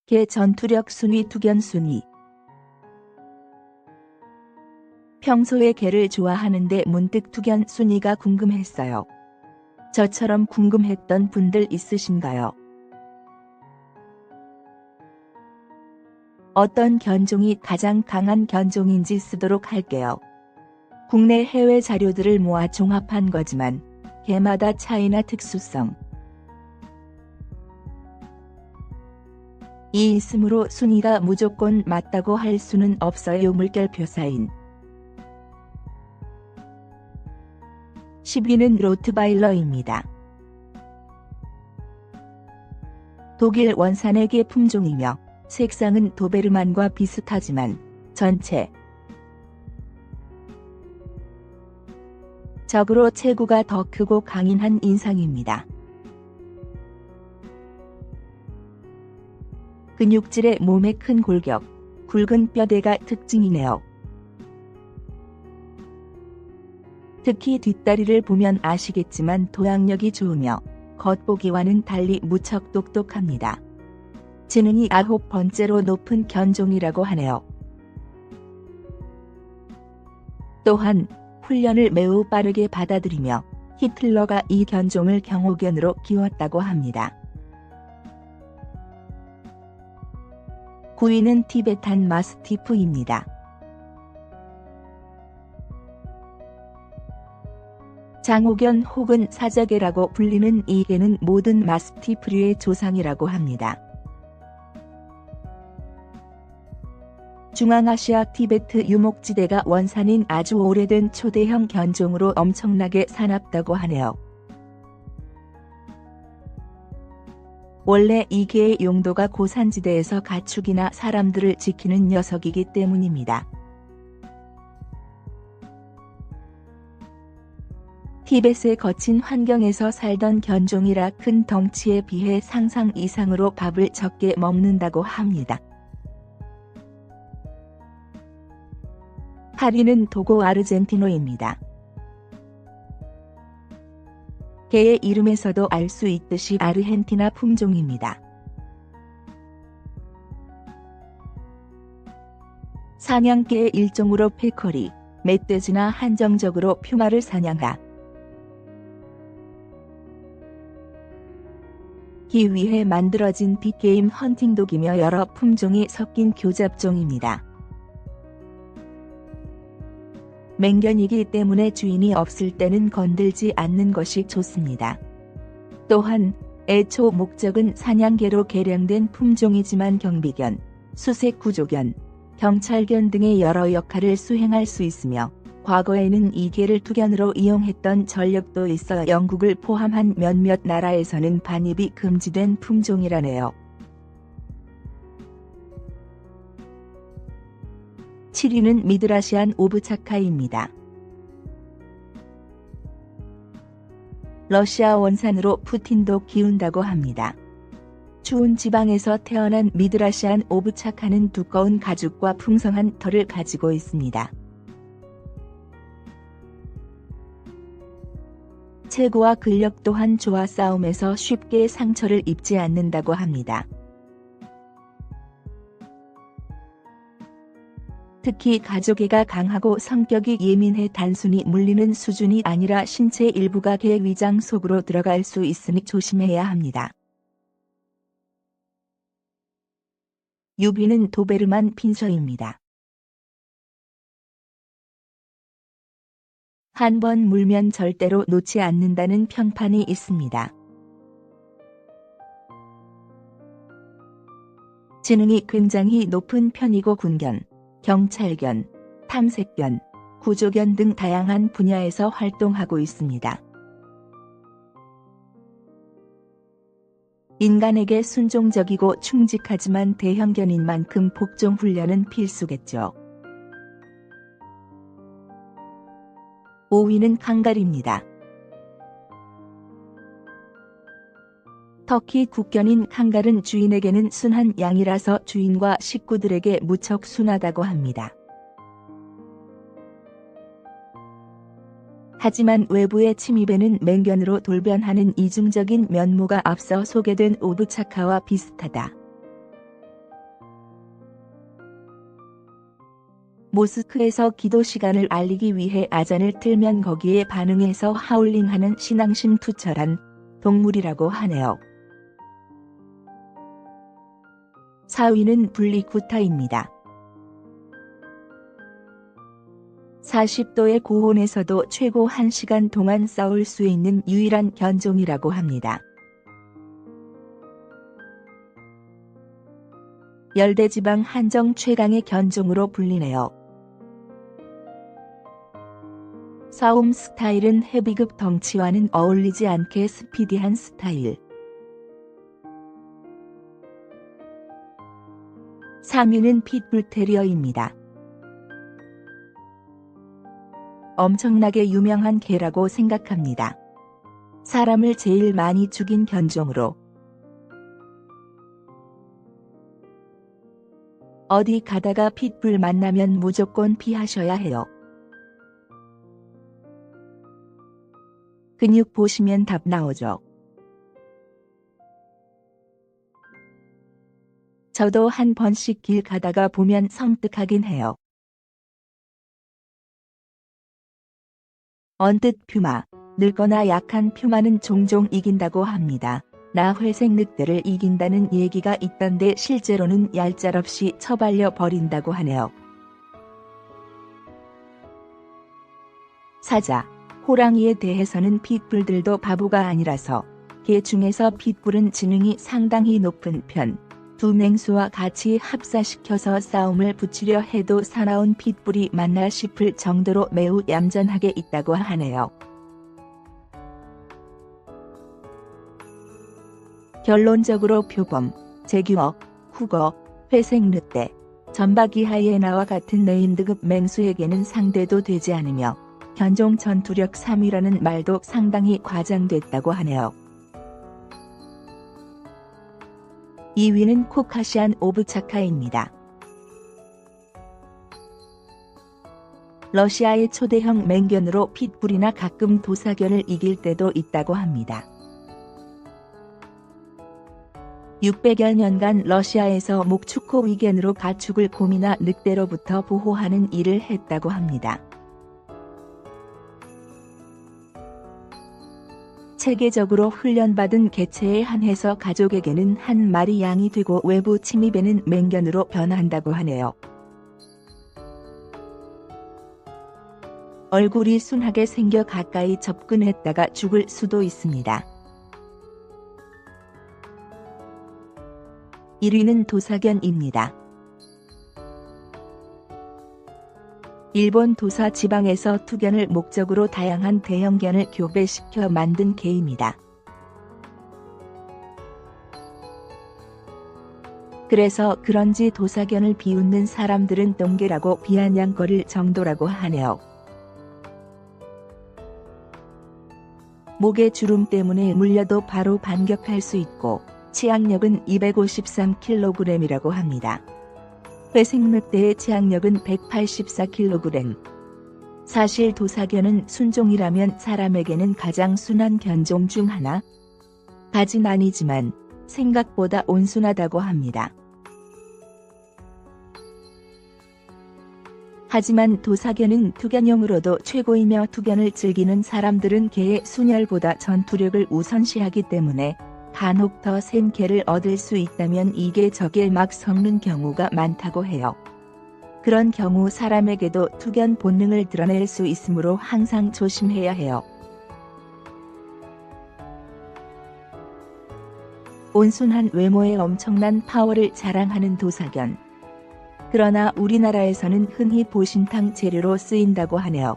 개 전투력 순위 투견 순위. 평소에 개를 좋아하는데 문득 투견 순위가 궁금했어요. 저처럼 궁금했던 분들 있으신가요? 어떤 견종이 가장 강한 견종인지 쓰도록 할게요. 국내 해외 자료들을 모아 종합한 거지만 개마다 차이나 특수성 이 있으므로 순위가 무조건 맞다고 할 수는 없어요. 물결표사인 10위는 로트바일러입니다. 독일 원산의 개 품종이며 색상은 도베르만과 비슷하지만 전체 적으로 체구가 더 크고 강인한 인상입니다. 근육질의 몸에 큰 골격, 굵은 뼈대가 특징이네요. 특히 뒷다리를 보면 아시겠지만 도약력이 좋으며 겉보기와는 달리 무척 똑똑합니다. 지능이 9번째로 높은 견종이라고 하네요. 또한 훈련을 매우 빠르게 받아들이며 히틀러가 이 견종을 경호견으로 키웠다고 합니다. 9위는 티베탄 마스티프입니다. 장호견 혹은 사자개라고 불리는 이 개는 모든 마스티프류의 조상이라고 합니다. 중앙아시아 티베트 유목지대가 원산인 아주 오래된 초대형 견종으로 엄청나게 사납다고 하네요. 원래 이 개의 용도가 고산지대에서 가축이나 사람들을 지키는 녀석이기 때문입니다. 티벳의 거친 환경에서 살던 견종이라 큰 덩치에 비해 상상 이상으로 밥을 적게 먹는다고 합니다. 8위는 도고 아르젠티노입니다. 개의 이름에서도 알 수 있듯이 아르헨티나 품종입니다. 사냥개의 일종으로 페커리, 멧돼지나 한정적으로 퓨마를 사냥하기 위해 만들어진 빅게임 헌팅독이며 여러 품종이 섞인 교잡종입니다. 맹견이기 때문에 주인이 없을 때는 건들지 않는 것이 좋습니다. 또한 애초 목적은 사냥개로 개량된 품종이지만 경비견, 수색구조견, 경찰견 등의 여러 역할을 수행할 수 있으며 과거에는 이 개를 투견으로 이용했던 전력도 있어 영국을 포함한 몇몇 나라에서는 반입이 금지된 품종이라네요. 7위는 미드라시안 오브차카입니다. 러시아 원산으로 푸틴도 키운다고 합니다. 추운 지방에서 태어난 미드라시안 오브차카는 두꺼운 가죽과 풍성한 털을 가지고 있습니다. 체구와 근력 또한 좋아 싸움에서 쉽게 상처를 입지 않는다고 합니다. 특히 가족애가 강하고 성격이 예민해 단순히 물리는 수준이 아니라 신체 일부가 개 위장 속으로 들어갈 수 있으니 조심해야 합니다. 6위는 도베르만 핀셔입니다. 한 번 물면 절대로 놓지 않는다는 평판이 있습니다. 지능이 굉장히 높은 편이고 군견, 경찰견, 탐색견, 구조견 등 다양한 분야에서 활동하고 있습니다. 인간에게 순종적이고 충직하지만 대형견인 만큼 복종 훈련은 필수겠죠. 5위는 칸갈입니다. 터키 국견인 칸갈은 주인에게는 순한 양이라서 주인과 식구들에게 무척 순하다고 합니다. 하지만 외부의 침입에는 맹견으로 돌변하는 이중적인 면모가 앞서 소개된 오브차카와 비슷하다. 모스크에서 기도 시간을 알리기 위해 아잔을 틀면 거기에 반응해서 하울링하는 신앙심 투철한 동물이라고 하네요. 4위는 블리쿠타입니다. 40도의 고온에서도 최고 1시간 동안 싸울 수 있는 유일한 견종이라고 합니다. 열대지방 한정 최강의 견종으로 불리네요. 싸움 스타일은 헤비급 덩치와는 어울리지 않게 스피디한 스타일. 3위는 핏불테리어입니다. 엄청나게 유명한 개라고 생각합니다. 사람을 제일 많이 죽인 견종으로. 어디 가다가 핏불 만나면 무조건 피하셔야 해요. 근육 보시면 답 나오죠. 저도 한 번씩 길 가다가 보면 섬뜩하긴 해요. 언뜻 퓨마, 늙거나 약한 퓨마는 종종 이긴다고 합니다. 나 회색 늑대를 이긴다는 얘기가 있던데 실제로는 얄짤없이 처발려 버린다고 하네요. 사자, 호랑이에 대해서는 핏불들도 바보가 아니라서 개 중에서 핏불은 지능이 상당히 높은 편. 두 맹수와 같이 합사시켜서 싸움을 붙이려 해도 사나운 핏불이 맞나 싶을 정도로 매우 얌전하게 있다고 하네요. 결론적으로 표범, 제규어, 후거, 회색 늑대, 점박이 하이에나와 같은 네임드급 맹수에게는 상대도 되지 않으며 견종 전투력 3위라는 말도 상당히 과장됐다고 하네요. 2위는 코카시안 오브차카입니다. 러시아의 초대형 맹견으로 핏불이나 가끔 도사견을 이길 때도 있다고 합니다. 600여 년간 러시아에서 목축호 위견으로 가축을 곰이나 늑대로부터 보호하는 일을 했다고 합니다. 체계적으로 훈련받은 개체에 한해서 가족에게는 한 마리 양이 되고 외부 침입에는 맹견으로 변한다고 하네요. 얼굴이 순하게 생겨 가까이 접근했다가 죽을 수도 있습니다. 1위는 도사견입니다. 일본 도사 지방에서 투견을 목적으로 다양한 대형견을 교배시켜 만든 개입니다. 그래서 그런지 도사견을 비웃는 사람들은 똥개라고 비아냥거릴 정도라고 하네요. 목에 주름 때문에 물려도 바로 반격할 수 있고 치악력은 253kg이라고 합니다. 회색 늑대의 치악력은 184kg. 사실 도사견은 순종이라면 사람에게는 가장 순한 견종 중 하나? 가진 아니지만 생각보다 온순하다고 합니다. 하지만 도사견은 투견용으로도 최고이며 투견을 즐기는 사람들은 개의 순혈보다 전투력을 우선시하기 때문에 간혹 더 센 개를 얻을 수 있다면 이게 적에 막 섞는 경우가 많다고 해요. 그런 경우 사람에게도 투견 본능을 드러낼 수 있으므로 항상 조심해야 해요. 온순한 외모에 엄청난 파워를 자랑하는 도사견. 그러나 우리나라에서는 흔히 보신탕 재료로 쓰인다고 하네요.